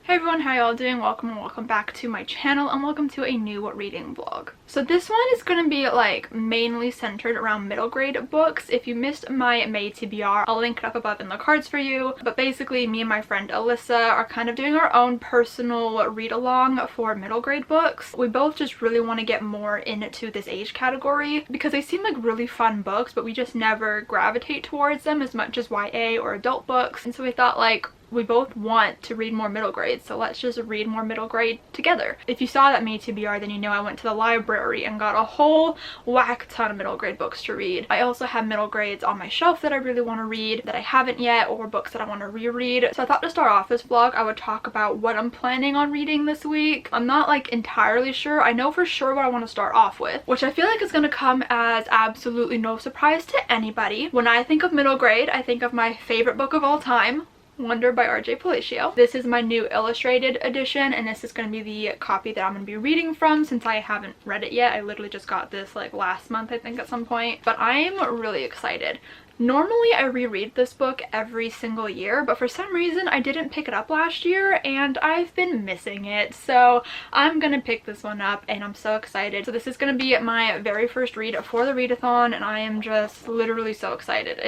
Hey everyone, how y'all doing? Welcome and welcome back to my channel and welcome to a new reading vlog. So this one is going to be like mainly centered around middle grade books. If you missed my May TBR, I'll link it up above in the cards for you. But basically me and my friend Alyssa are kind of doing our own personal read along for middle grade books. We both just really want to get more into this age category because they seem like really fun books, but we just never gravitate towards them as much as YA or adult books. And so we thought like, we both want to read more middle grade, so let's just read more middle grade together. If you saw that May TBR, then you know I went to the library and got a whole whack ton of middle grade books to read. I also have middle grades on my shelf that I really want to read that I haven't yet, or books that I want to reread. So I thought to start off this vlog I would talk about what I'm planning on reading this week. I'm not like entirely sure. I know for sure what I want to start off with, which I feel like is going to come as absolutely no surprise to anybody. When I think of middle grade, I think of my favorite book of all time, Wonder by Rj Palacio. This is my new illustrated edition, and this is going to be the copy that I'm going to be reading from since I haven't read it yet. I literally just got this like last month, I think, at some point. But I'm really excited. Normally I reread this book every single year, but for some reason I didn't pick it up last year and I've been missing it. So I'm gonna pick this one up and I'm so excited. So this is gonna be my very first read for the readathon and I am just literally so excited.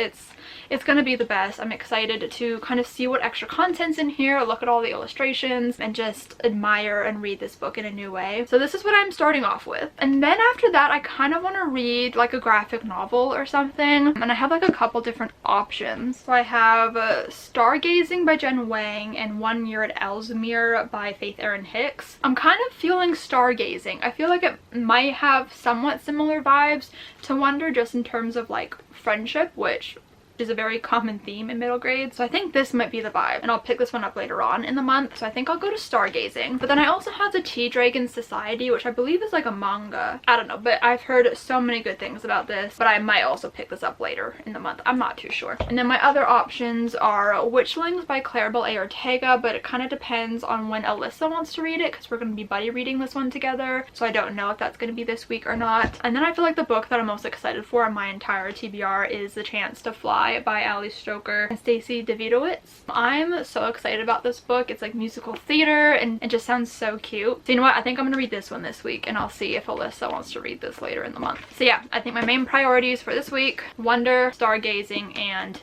It's gonna be the best. I'm excited to kind of see what extra content's in here, look at all the illustrations, and just admire and read this book in a new way. So this is what I'm starting off with. And then after that, I kind of want to read like a graphic novel or something. And I have like a couple different options. So I have Stargazing by Jen Wang and 1 Year at Ellsmere by Erin Hicks. I'm kind of feeling Stargazing. I feel like it might have somewhat similar vibes to Wonder just in terms of like friendship, which is a very common theme in middle grade. So I think this might be the vibe, and I'll pick this one up later on in the month. So I think I'll go to Stargazing. But then I also have the Tea Dragon Society, which I believe is like a manga. I don't know, but I've heard so many good things about this, but I might also pick this up later in the month. I'm not too sure. And then my other options are Witchlings by Clarabelle Ortega, but it kind of depends on when Alyssa wants to read it because we're going to be buddy reading this one together. So I don't know if that's going to be this week or not. And then I feel like the book that I'm most excited for on my entire TBR is The Chance to Fly by Ali Stoker and Stacy Devitowitz. I'm so excited about this book. It's like musical theater and it just sounds so cute. So you know what? I think I'm gonna read this one this week and I'll see if Alyssa wants to read this later in the month. So yeah, I think my main priorities for this week: Wonder, Stargazing, and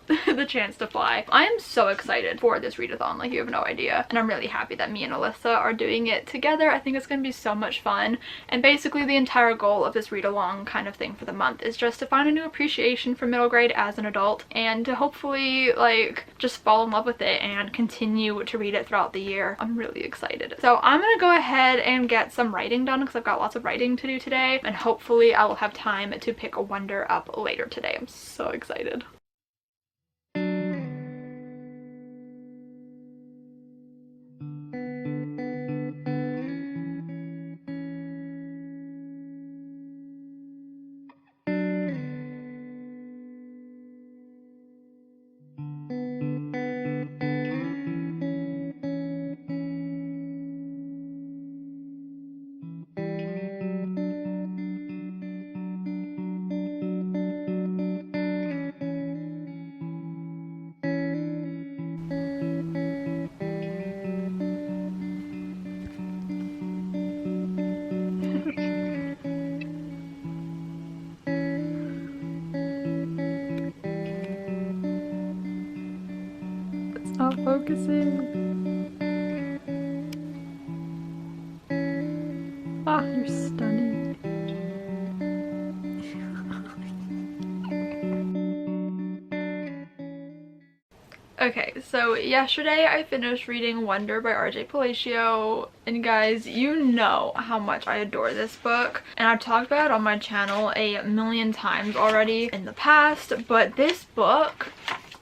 The Chance to Fly. I am so excited for this readathon, like you have no idea, and I'm really happy that me and Alyssa are doing it together. I think it's gonna be so much fun, and basically the entire goal of this read along kind of thing for the month is just to find a new appreciation for middle grade as an adult and to hopefully like just fall in love with it and continue to read it throughout the year. I'm really excited. So I'm gonna go ahead and get some writing done because I've got lots of writing to do today, and hopefully I will have time to pick a Wonder up later today. I'm so excited. Not focusing. Ah, you're stunning. Okay, so yesterday I finished reading Wonder by Rj Palacio, and guys, you know how much I adore this book, and I've talked about it on my channel a million times already in the past, but this book,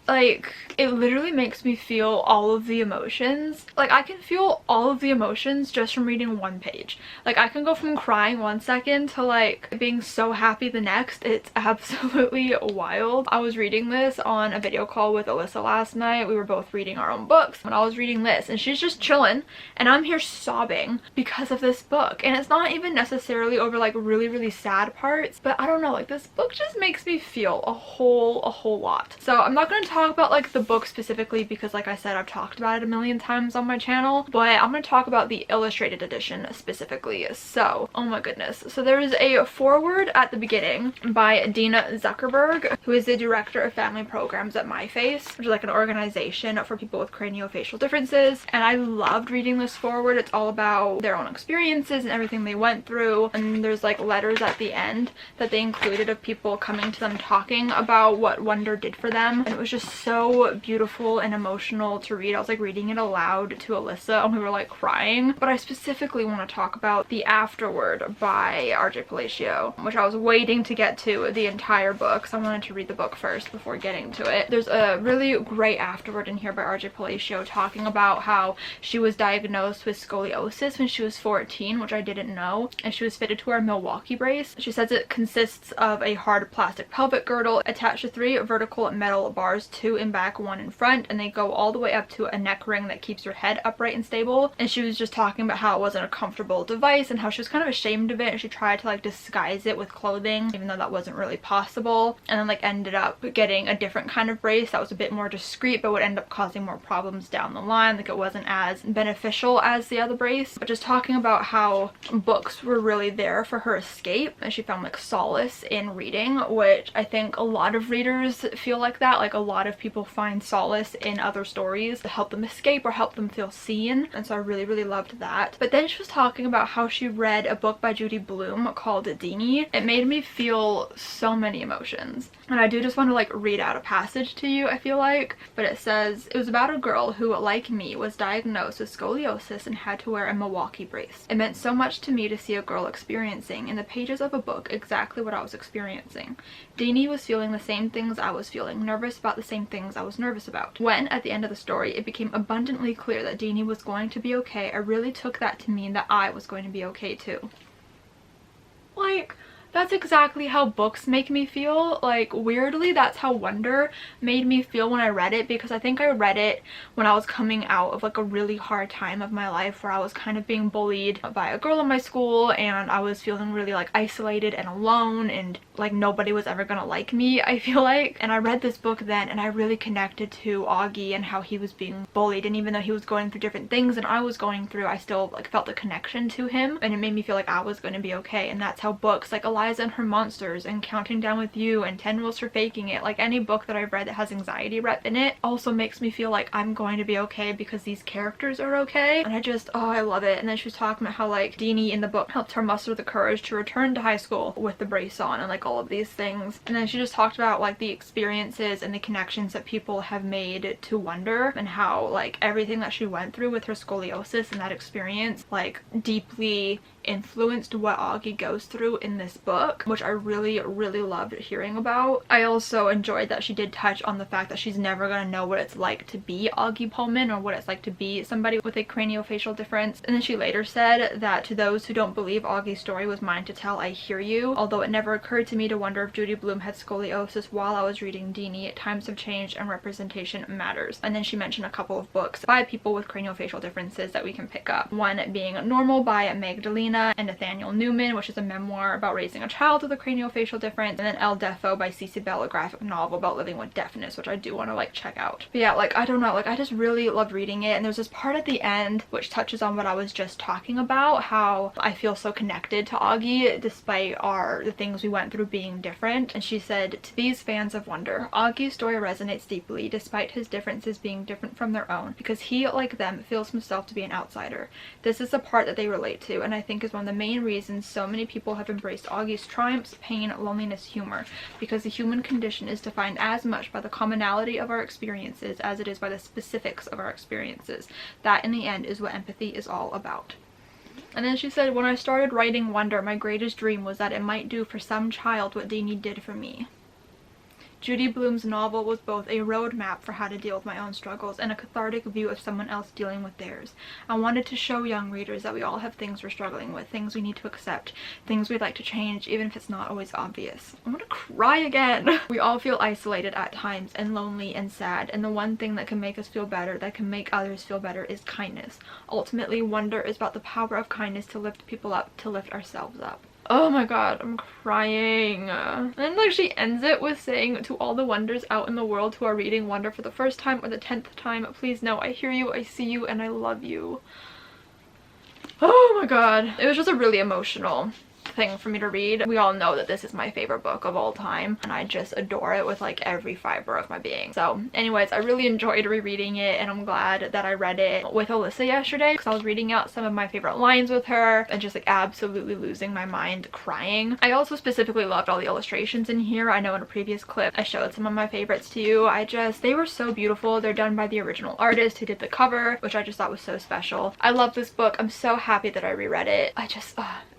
like, it literally makes me feel all of the emotions. Like, I can feel all of the emotions just from reading one page. Like, I can go from crying 1 second to like being so happy the next. It's absolutely wild. I was reading this on a video call with Alyssa last night. We were both reading our own books when I was reading this, and she's just chilling and I'm here sobbing because of this book. And it's not even necessarily over like really sad parts, but I don't know, like this book just makes me feel a whole lot. So I'm not going to talk about like the book specifically because like I said, I've talked about it a million times on my channel, but I'm going to talk about the illustrated edition specifically. So, oh my goodness. So there is a foreword at the beginning by Dina Zuckerberg, who is the director of family programs at My Face, which is like an organization for people with craniofacial differences. And I loved reading this foreword. It's all about their own experiences and everything they went through. And there's like letters at the end that they included of people coming to them talking about what Wonder did for them. And it was just so beautiful and emotional to read. I was like reading it aloud to Alyssa and we were like crying. But I specifically want to talk about the Afterward by Rj Palacio, which I was waiting to get to the entire book, so I wanted to read the book first before getting to it. There's a really great afterword in here by Rj Palacio talking about how she was diagnosed with scoliosis when she was 14, which I didn't know, and she was fitted to wear a Milwaukee brace. She says it consists of a hard plastic pelvic girdle attached to 3 vertical metal bars, 2 in back, 1 in front, and they go all the way up to a neck ring that keeps your head upright and stable. And she was just talking about how it wasn't a comfortable device and how she was kind of ashamed of it, and she tried to like disguise it with clothing even though that wasn't really possible, and then like ended up getting a different kind of brace that was a bit more discreet but would end up causing more problems down the line. Like it wasn't as beneficial as the other brace. But just talking about how books were really there for her escape, and she found like solace in reading, which I think a lot of readers feel like that. Like a lot of people find solace in other stories to help them escape or help them feel seen, and so I really loved that. But then she was talking about how she read a book by Judy Blume called Deanie. It made me feel so many emotions, and I do just want to like read out a passage to you, I feel like. But it says, it was about a girl who, like me, was diagnosed with scoliosis and had to wear a Milwaukee brace. It meant so much to me to see a girl experiencing in the pages of a book exactly what I was experiencing. Deanie was feeling the same things I was feeling, nervous about the same things I was nervous about. When, at the end of the story, it became abundantly clear that Deanie was going to be okay, I really took that to mean that I was going to be okay too. Like, that's exactly how books make me feel. Like, weirdly, that's how Wonder made me feel when I read it, because I think I read it when I was coming out of like a really hard time of my life where I was kind of being bullied by a girl in my school, and I was feeling really like isolated and alone, and like nobody was ever gonna like me, I feel like. And I read this book then, and I really connected to Augie and how he was being bullied, and even though he was going through different things than I was going through, I still like felt the connection to him, and it made me feel like I was going to be okay. And that's how books like Eliza and Her Monsters and Counting Down with You and 10 Rules for Faking It, like any book that I've read that has anxiety rep in it, also makes me feel like I'm going to be okay because these characters are okay. And I just, oh, I love it. And then she was talking about how like Deanie in the book helped her muster the courage to return to high school with the brace on and like all of these things. And then she just talked about like the experiences and the connections that people have made to Wonder, and how like everything that she went through with her scoliosis and that experience like deeply influenced what Augie goes through in this book, which I really loved hearing about. I also enjoyed that she did touch on the fact that she's never gonna know what it's like to be Augie Pullman or what it's like to be somebody with a craniofacial difference. And then she later said that, to those who don't believe Augie's story was mine to tell, I hear you. Although it never occurred to me to wonder if Judy Blume had scoliosis while I was reading Deanie, times have changed and representation matters. And then she mentioned a couple of books by people with craniofacial differences that we can pick up. One being Normal by Magdalena and Nathaniel Newman, which is a memoir about raising a child with a craniofacial difference, and then El Defo by Cece Bell, a graphic novel about living with deafness, which I do want to like check out. But yeah, like I don't know, like I just really loved reading it. And there's this part at the end which touches on what I was just talking about, how I feel so connected to Augie despite the things we went through being different. And she said, to these fans of Wonder, Augie's story resonates deeply despite his differences being different from their own, because he, like them, feels himself to be an outsider. This is the part that they relate to, and I think is one of the main reasons so many people have embraced Augie's triumphs, pain, loneliness, humor, because the human condition is defined as much by the commonality of our experiences as it is by the specifics of our experiences. That in the end is what empathy is all about. And then she said, when I started writing Wonder, my greatest dream was that it might do for some child what Deanie did for me. Judy Blume's novel was both a roadmap for how to deal with my own struggles and a cathartic view of someone else dealing with theirs. I wanted to show young readers that we all have things we're struggling with, things we need to accept, things we'd like to change, even if it's not always obvious. I'm gonna cry again. We all feel isolated at times and lonely and sad, and the one thing that can make us feel better, that can make others feel better, is kindness. Ultimately, Wonder is about the power of kindness to lift people up, to lift ourselves up. Oh my god, I'm crying. And like she ends it with saying, to all the wonders out in the world who are reading Wonder for the first time or the 10th time, please know I hear you, I see you, and I love you. Oh my god. It was just a really emotional thing for me to read. We all know that this is my favorite book of all time, and I just adore it with like every fiber of my being. So anyways, I really enjoyed rereading it, and I'm glad that I read it with Alyssa yesterday because I was reading out some of my favorite lines with her and just like absolutely losing my mind crying. I also specifically loved all the illustrations in here. I know in a previous clip I showed some of my favorites to you. They were so beautiful. They're done by the original artist who did the cover, which I just thought was so special. I love this book. I'm so happy that I reread it.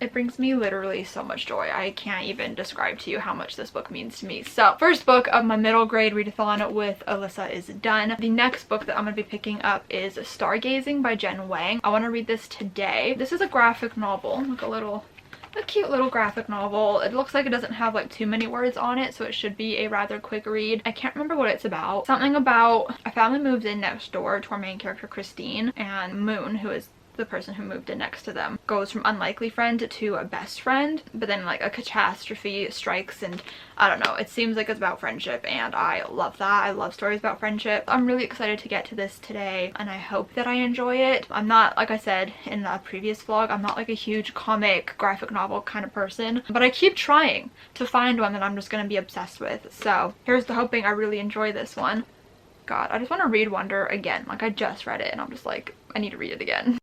It brings me literally so much joy. I can't even describe to you how much this book means to me. So first book of my middle grade readathon with Alyssa is done. The next book that I'm going to be picking up is Stargazing by Jen Wang. I want to read this today. This is a graphic novel, like a cute little graphic novel. It looks like it doesn't have like too many words on it, so it should be a rather quick read. I can't remember what it's about. Something about a family moves in next door to our main character Christine, and Moon, who is the person who moved in next to them, goes from unlikely friend to a best friend, but then like a catastrophe strikes, and I don't know, it seems like it's about friendship, and I love that. I love stories about friendship. I'm really excited to get to this today, and I hope that I enjoy it. I'm not, like I said in the previous vlog, I'm not like a huge comic graphic novel kind of person, but I keep trying to find one that I'm just gonna be obsessed with. So here's to hoping I really enjoy this one. God, I just want to read Wonder again. Like I just read it and I'm just like, I need to read it again.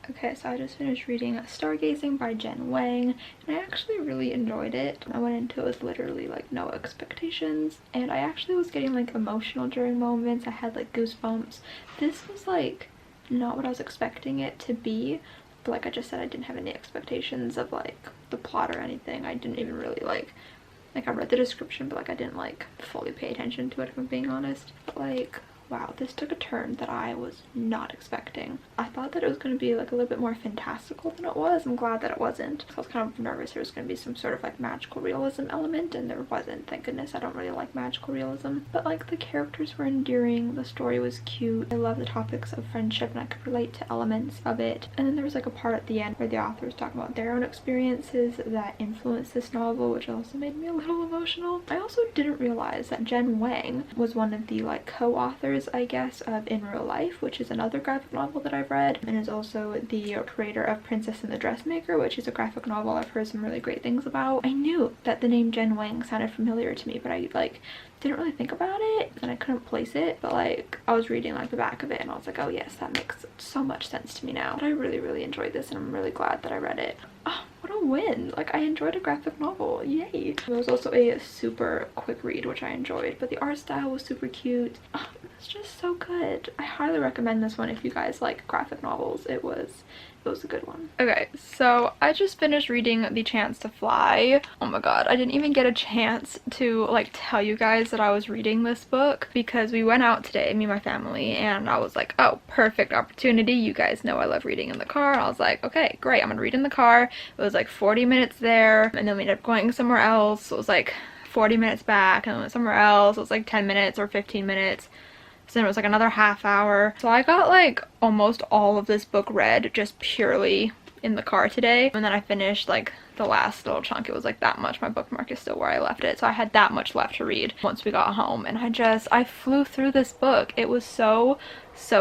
Okay, so I just finished reading Stargazing by Jen Wang, and I actually really enjoyed it. I went into it with literally like no expectations, and I actually was getting like emotional during moments. I had like goosebumps. This was like not what I was expecting it to be, but like I just said, I didn't have any expectations of like the plot or anything. I didn't even really like I read the description, but like I didn't like fully pay attention to it, if I'm being honest. But like, wow, this took a turn that I was not expecting. I thought that it was going to be like a little bit more fantastical than it was. I'm glad that it wasn't. I was kind of nervous there was going to be some sort of like magical realism element, and there wasn't. Thank goodness. I don't really like magical realism. But like the characters were endearing, the story was cute. I love the topics of friendship, and I could relate to elements of it. And then there was like a part at the end where the author was talking about their own experiences that influenced this novel, which also made me a little emotional. I also didn't realize that Jen Wang was one of the like co-authors, I guess, of In Real Life, which is another graphic novel that I've read, and is also the creator of Princess and the Dressmaker, which is a graphic novel I've heard some really great things about. I knew that the name Jen Wang sounded familiar to me, but I like didn't really think about it and I couldn't place it. But like I was reading like the back of it and I was like, oh yes, that makes so much sense to me now. But I really enjoyed this, and I'm really glad that I read it. Oh, what a win. Like I enjoyed a graphic novel, yay. It was also a super quick read, which I enjoyed, but the art style was super cute. Oh, it's just so good. I highly recommend this one if you guys like graphic novels. It was a good one. Okay, so I just finished reading The Chance to Fly. Oh my god, I didn't even get a chance to like tell you guys that I was reading this book because we went out today, me and my family, and I was like, oh, perfect opportunity. You guys know I love reading in the car. I was like, okay, great, I'm gonna read in the car. It was like 40 minutes there, and then we ended up going somewhere else. So it was like 40 minutes back, and then went somewhere else. It was like 10 minutes or 15 minutes. So then it was like another half hour. So I got like almost all of this book read just purely in the car today. And then I finished like the last little chunk. It was like that much. My bookmark is still where I left it. So I had that much left to read once we got home. And I flew through this book. It was so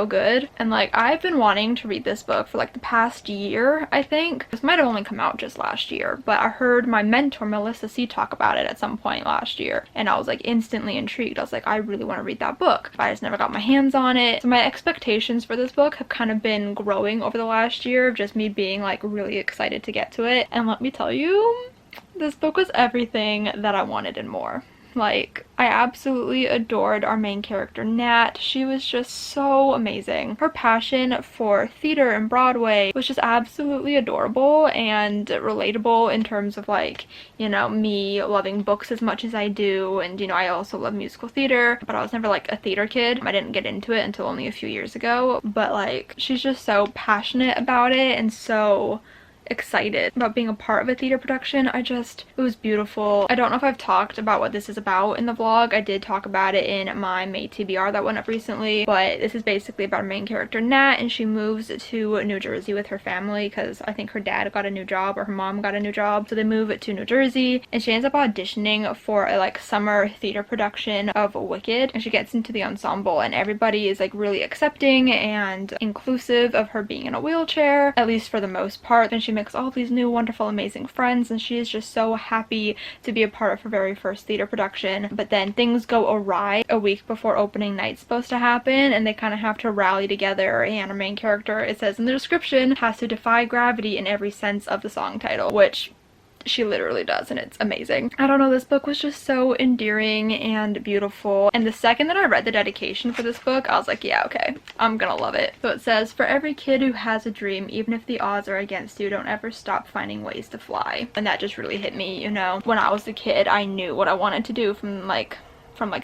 good. And like I've been wanting to read this book for like the past year, I think. This might have only come out just last year, but I heard my mentor Melissa C talk about it at some point last year, and I was like instantly intrigued. I was like, I really want to read that book, but I just never got my hands on it. So my expectations for this book have kind of been growing over the last year, just me being like really excited to get to it. And let me tell you, this book was everything that I wanted and more. Like, I absolutely adored our main character, Nat. She was just so amazing. Her passion for theater and Broadway was just absolutely adorable and relatable in terms of like, you know, me loving books as much as I do. And, you know, I also love musical theater, but I was never like a theater kid. I didn't get into it until only a few years ago. But like, she's just so passionate about it and so excited about being a part of a theater production. It was beautiful. I don't know if I've talked about what this is about in the vlog. I did talk about it in my May TBR that went up recently, but this is basically about our main character Nat, and she moves to New Jersey with her family because I think her dad got a new job or her mom got a new job, so they move to New Jersey, and she ends up auditioning for a like summer theater production of Wicked, and she gets into the ensemble, and everybody is like really accepting and inclusive of her being in a wheelchair, at least for the most part. Then she makes all these new wonderful amazing friends, and she is just so happy to be a part of her very first theater production. But then things go awry a week before opening night's supposed to happen, and they kind of have to rally together, and our main character, it says in the description, has to defy gravity in every sense of the song title, which she literally does, and it's amazing. I don't know, this book was just so endearing and beautiful, and the second that I read the dedication for this book, I was like, yeah, okay, I'm gonna love it. So it says, for every kid who has a dream, even if the odds are against you, don't ever stop finding ways to fly. And that just really hit me, you know. When I was a kid, I knew what I wanted to do from like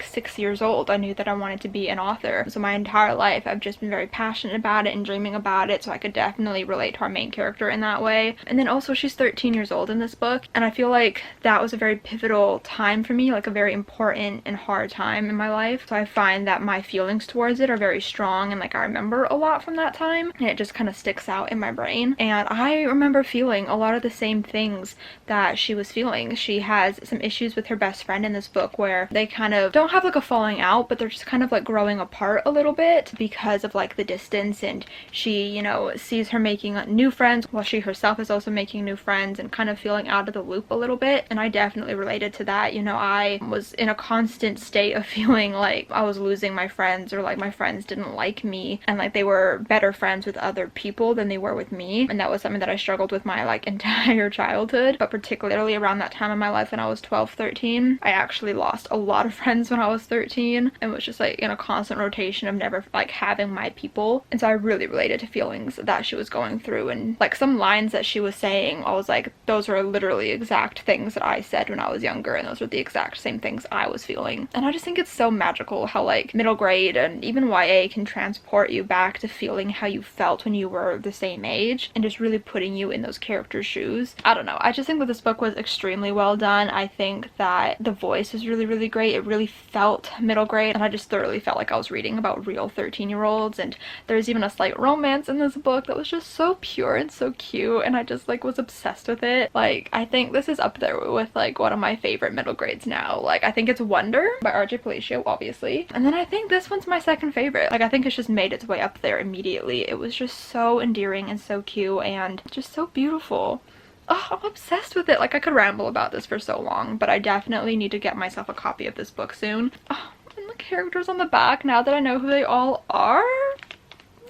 6 years old. I knew that I wanted to be an author. So my entire life I've just been very passionate about it and dreaming about it, so I could definitely relate to our main character in that way. And then also she's 13 years old in this book, and I feel like that was a very pivotal time for me, like a very important and hard time in my life. So I find that my feelings towards it are very strong, and like I remember a lot from that time, and it just kind of sticks out in my brain. And I remember feeling a lot of the same things that she was feeling. She has some issues with her best friend in this book where they kind of don't have like a falling out, but they're just kind of like growing apart a little bit because of like the distance, and she, you know, sees her making new friends while she herself is also making new friends and kind of feeling out of the loop a little bit. And I definitely related to that. You know, I was in a constant state of feeling like I was losing my friends, or like my friends didn't like me, and like they were better friends with other people than they were with me. And that was something that I struggled with my like entire childhood, but particularly around that time in my life when I was 12, 13, I actually lost a lot of friends when I was 13, and was just like in a constant rotation of never like having my people. And so I really related to feelings that she was going through, and like some lines that she was saying, I was like, those are literally exact things that I said when I was younger, and those were the exact same things I was feeling. And I just think it's so magical how like middle grade and even YA can transport you back to feeling how you felt when you were the same age, and just really putting you in those characters' shoes. I don't know, I just think that this book was extremely well done. I think that the voice was really, really great. It really felt middle grade, and I just thoroughly felt like I was reading about real 13-year-olds. And there's even a slight romance in this book that was just so pure and so cute, and I just like was obsessed with it. Like, I think this is up there with like one of my favorite middle grades now. Like, I think it's Wonder by Rj Palacio, obviously, and then I think this one's my second favorite. Like, I think it's just made its way up there immediately. It was just so endearing and so cute and just so beautiful. Oh, I'm obsessed with it. Like, I could ramble about this for so long, but I definitely need to get myself a copy of this book soon. Oh, and the characters on the back, now that I know who they all are,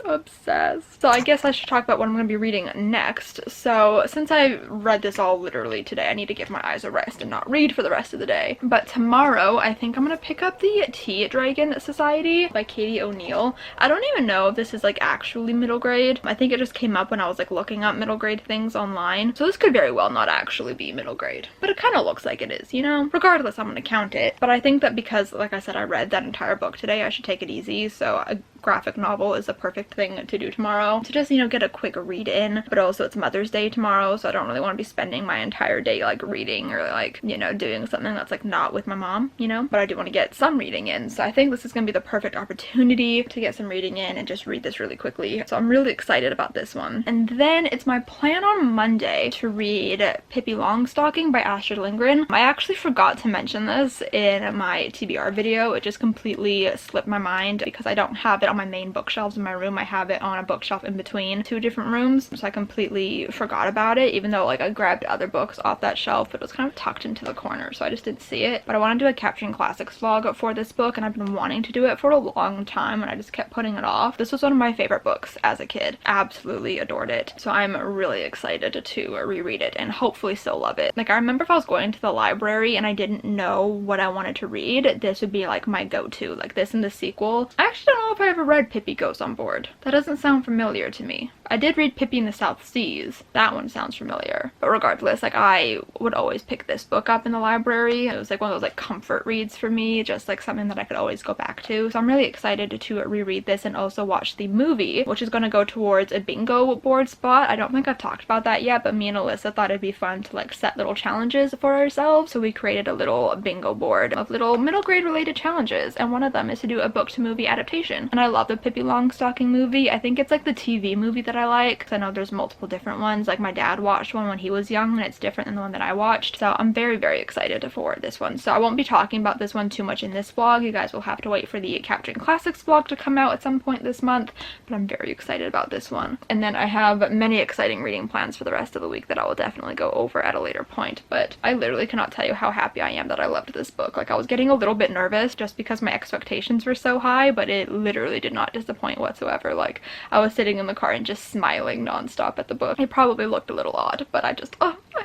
obsessed. So I guess I should talk about what I'm going to be reading next. So since I read this all literally today, I need to give my eyes a rest and not read for the rest of the day. But tomorrow I think I'm going to pick up the Tea Dragon Society by Katie O'Neill. I don't even know if this is like actually middle grade. I think it just came up when I was like looking up middle grade things online. So this could very well not actually be middle grade, but it kind of looks like it is, you know? Regardless, I'm going to count it. But I think that because, like I said, I read that entire book today, I should take it easy. So a graphic novel is a perfect thing to do tomorrow, to just, you know, get a quick read in. But also it's Mother's Day tomorrow, so I don't really want to be spending my entire day like reading or like, you know, doing something that's like not with my mom, you know, but I do want to get some reading in. So I think this is gonna be the perfect opportunity to get some reading in and just read this really quickly. So I'm really excited about this one. And then it's my plan on Monday to read Pippi Longstocking by Astrid Lindgren. I actually forgot to mention this in my TBR video. It just completely slipped my mind because I don't have it on my main bookshelves in my room. I have it on a bookshelf in between two different rooms, so I completely forgot about it, even though like I grabbed other books off that shelf, but it was kind of tucked into the corner, so I just didn't see it. But I want to do a Capturing Classics vlog for this book, and I've been wanting to do it for a long time, and I just kept putting it off. This was one of my favorite books as a kid. Absolutely adored it, so I'm really excited to reread it and hopefully still love it. Like, I remember if I was going to the library and I didn't know what I wanted to read, this would be like my go-to, like this and the sequel. I actually don't know if I ever never read Pippi Goes on Board. That doesn't sound familiar to me. I did read Pippi in the South Seas. That one sounds familiar. But regardless, like, I would always pick this book up in the library. It was like one of those like comfort reads for me, just like something that I could always go back to. So I'm really excited to reread this and also watch the movie, which is going to go towards a bingo board spot. I don't think I've talked about that yet, but me and Alyssa thought it'd be fun to like set little challenges for ourselves. So we created a little bingo board of little middle grade related challenges, and one of them is to do a book to movie adaptation. And I love the Pippi Longstocking movie. I think it's like the TV movie that I like, because I know there's multiple different ones. Like my dad watched one when he was young and it's different than the one that I watched. So I'm very, very excited for this one. So I won't be talking about this one too much in this vlog. You guys will have to wait for the Capturing Classics vlog to come out at some point this month, but I'm very excited about this one. And then I have many exciting reading plans for the rest of the week that I will definitely go over at a later point. But I literally cannot tell you how happy I am that I loved this book. Like, I was getting a little bit nervous just because my expectations were so high, but it literally did not disappoint whatsoever. Like, I was sitting in the car and just smiling nonstop at the book. It probably looked a little odd, but I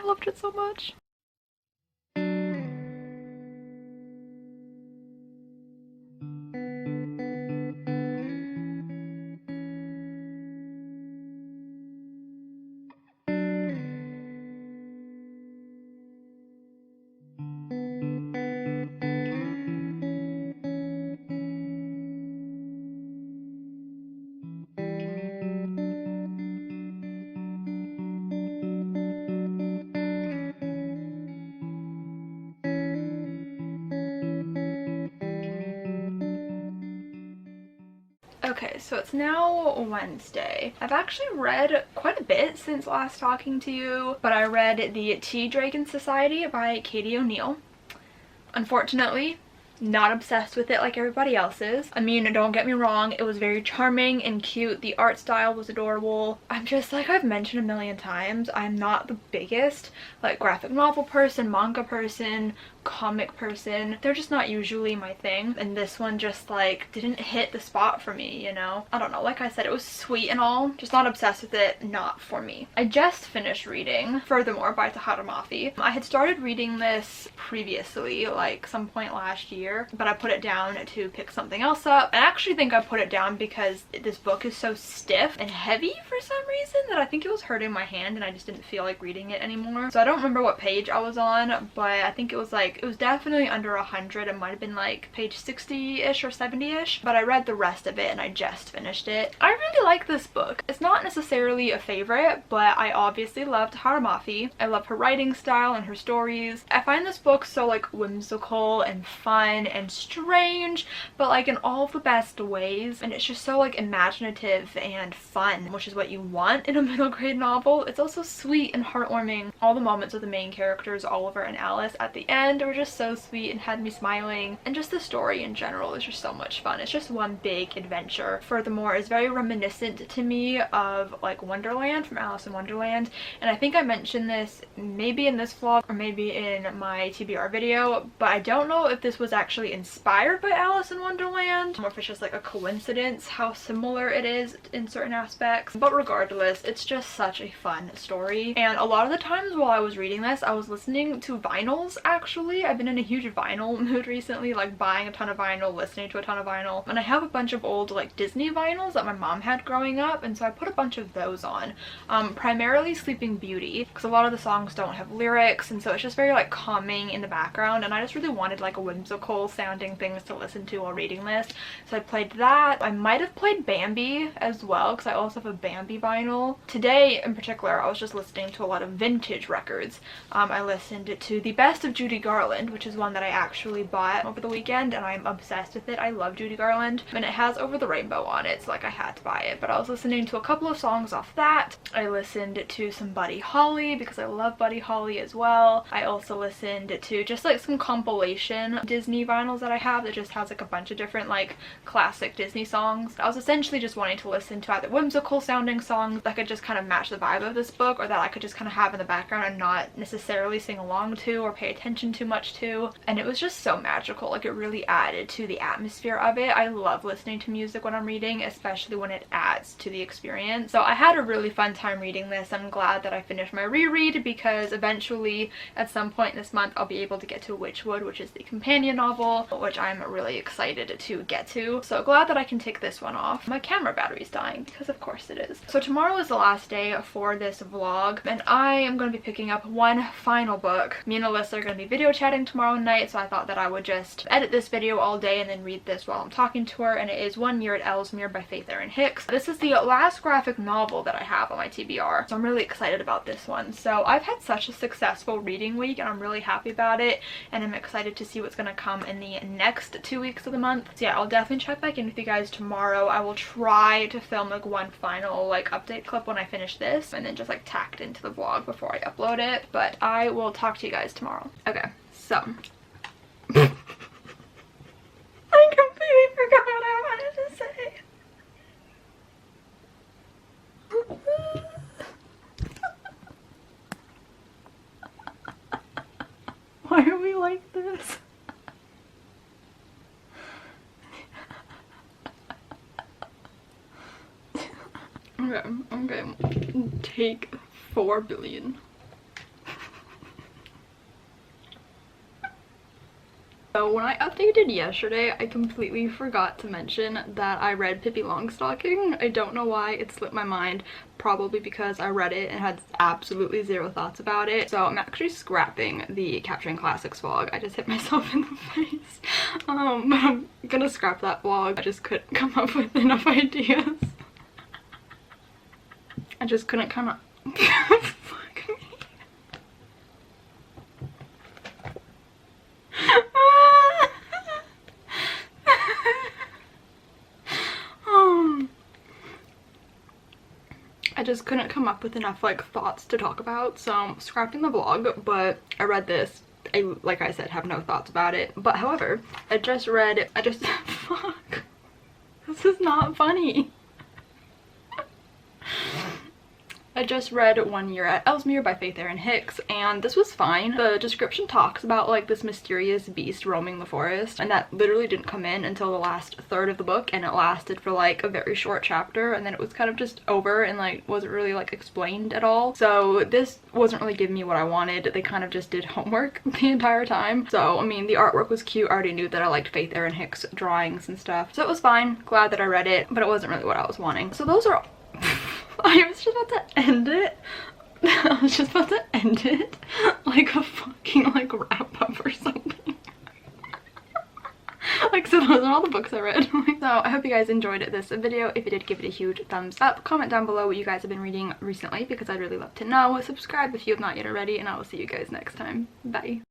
loved it so much. Okay, so it's now Wednesday. I've actually read quite a bit since last talking to you, but I read The Tea Dragon Society by Katie O'Neill. Unfortunately, not obsessed with it like everybody else is. I mean, don't get me wrong, it was very charming and cute. The art style was adorable. I'm just, like I've mentioned a million times, I'm not the biggest like graphic novel person, manga person, comic person. They're just not usually my thing, and this one just like didn't hit the spot for me, you know? I don't know, like I said, it was sweet and all, just not obsessed with it, not for me. I just finished reading Furthermore by Tahereh Mafi. I had started reading this previously, like some point last year, but I put it down to pick something else up. I actually think I put it down because this book is so stiff and heavy for some reason that I think it was hurting my hand and I just didn't feel like reading it anymore. So I don't remember what page I was on, but I think it was like, it was definitely under 100. It might have been like page 60-ish or 70-ish, but I read the rest of it and I just finished it. I really like this book. It's not necessarily a favorite, but I obviously love Tahereh Mafi. I love her writing style and her stories. I find this book so like whimsical and fun and strange, but like in all of the best ways, and it's just so like imaginative and fun, which is what you want in a middle grade novel. It's also sweet and heartwarming. All the moments with the main characters, Oliver and Alice, at the end were just so sweet and had me smiling, and just the story in general is just so much fun. It's just one big adventure. Furthermore is very reminiscent to me of like Wonderland from Alice in Wonderland, and I think I mentioned this maybe in this vlog or maybe in my TBR video, but I don't know if this was actually inspired by Alice in Wonderland or if it's just like a coincidence how similar it is in certain aspects. But regardless, it's just such a fun story, and a lot of the times while I was reading this I was listening to vinyls. Actually, I've been in a huge vinyl mood recently, like buying a ton of vinyl, listening to a ton of vinyl, and I have a bunch of old like Disney vinyls that my mom had growing up, and so I put a bunch of those on, primarily Sleeping Beauty, because a lot of the songs don't have lyrics, and so it's just very like calming in the background, and I just really wanted like a whimsical sounding things to listen to while reading this, so I played that. I might have played Bambi as well, because I also have a Bambi vinyl. Today in particular I was just listening to a lot of vintage records. I listened to The Best of Judy Garland, which is one that I actually bought over the weekend, and I'm obsessed with it. I love Judy Garland, and it has Over the Rainbow on it, so like I had to buy it. But I was listening to a couple of songs off that. I listened to some Buddy Holly because I love Buddy Holly as well. I also listened to just like some compilation Disney vinyls that I have that just has like a bunch of different like classic Disney songs. I was essentially just wanting to listen to either whimsical sounding songs that could just kind of match the vibe of this book, or that I could just kind of have in the background and not necessarily sing along to or pay attention too much to. And it was just so magical. Like, it really added to the atmosphere of it. I love listening to music when I'm reading, especially when it adds to the experience. So I had a really fun time reading this. I'm glad that I finished my reread because eventually at some point this month I'll be able to get to Witchwood, which is the companion novel, which I'm really excited to get to. So glad that I can take this one off. My camera battery's dying because of course it is. So tomorrow is the last day for this vlog and I am going to be picking up one final book. Me and Alyssa are going to be video chatting tomorrow night, so I thought that I would just edit this video all day and then read this while I'm talking to her, and it is 1 Year at Ellsmere by Erin Hicks. This is the last graphic novel that I have on my TBR, so I'm really excited about this one. So I've had such a successful reading week and I'm really happy about it, and I'm excited to see what's going to come in the next 2 weeks of the month. So yeah, I'll definitely check back in with you guys tomorrow. I will try to film like one final like update clip when I finish this and then just like tacked into the vlog before I upload it, but I will talk to you guys tomorrow. Okay, so I completely forgot what I wanted to say. Why are we like this? Okay, take 4 billion. So when I updated yesterday, I completely forgot to mention that I read Pippi Longstocking. I don't know why, it slipped my mind. Probably because I read it and had absolutely zero thoughts about it. So I'm actually scrapping the Capturing Classics vlog. I just hit myself in the face. But I'm gonna scrap that vlog. I just couldn't come up with enough ideas. I just couldn't come up. Fuck me. I just couldn't come up with enough like thoughts to talk about, so I'm scrapping the vlog. But I read this. I, like I said, have no thoughts about it. But however, fuck, this is not funny. I just read 1 Year at Ellsmere by Erin Hicks, and this was fine. The description talks about like this mysterious beast roaming the forest, and that literally didn't come in until the last third of the book, and it lasted for like a very short chapter, and then it was kind of just over and like wasn't really like explained at all. So this wasn't really giving me what I wanted. They kind of just did homework the entire time. So I mean, the artwork was cute. I already knew that I liked Erin Hicks drawings and stuff, so it was fine. Glad that I read it, but it wasn't really what I was wanting. So those are I was just about to end it. I was just about to end it like a fucking like wrap up or something. Like, so those are all the books I read. So I hope you guys enjoyed this video. If you did, give it a huge thumbs up. Comment down below what you guys have been reading recently because I'd really love to know. Subscribe if you have not yet already, and I will see you guys next time. Bye.